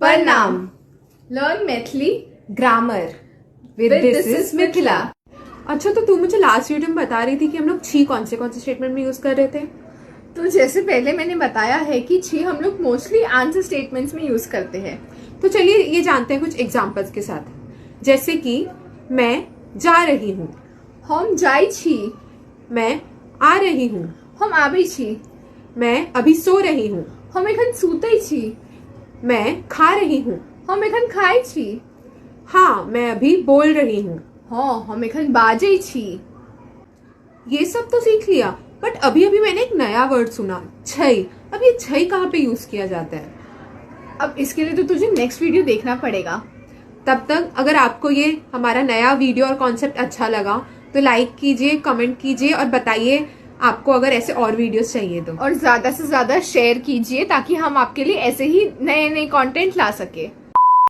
प्रणाम। Learn Maithili grammar with this is Mithila. अच्छा, तो तू मुझे लास्ट वीडियो में बता रही थी कि हम लोग छी कौन से स्टेटमेंट में यूज कर रहे थे। तो जैसे पहले मैंने बताया है कि छी हम लोग मोस्टली आंसर स्टेटमेंट्स में यूज करते हैं। तो चलिए ये जानते हैं कुछ एग्जांपल्स के साथ। जैसे कि मैं जा रही हूँ, हम जाई छी, मैं आ रही हूँ, हम आबै छी, मैं अभी सो रही हूँ, हम एखन सुतै छी, मैं खा रही हूँ, हम एखन खाइ छी, हाँ मैं अभी बोल रही हूँ, हाँ हम एखन बाजै छी। ये सब तो सीख लिया, बट अभी अभी मैंने एक नया वर्ड सुना, छई। अब ये छई कहाँ पे यूज किया जाता है? अब इसके लिए तो तुझे नेक्स्ट वीडियो देखना पड़ेगा। तब तक अगर आपको ये हमारा नया वीडियो और कॉन्सेप्ट अच्छा लगा तो लाइक कीजिए, कमेंट कीजिए और बताइए आपको अगर ऐसे और वीडियोस चाहिए तो। और ज्यादा से ज्यादा शेयर कीजिए ताकि हम आपके लिए ऐसे ही नए नए कंटेंट ला सके।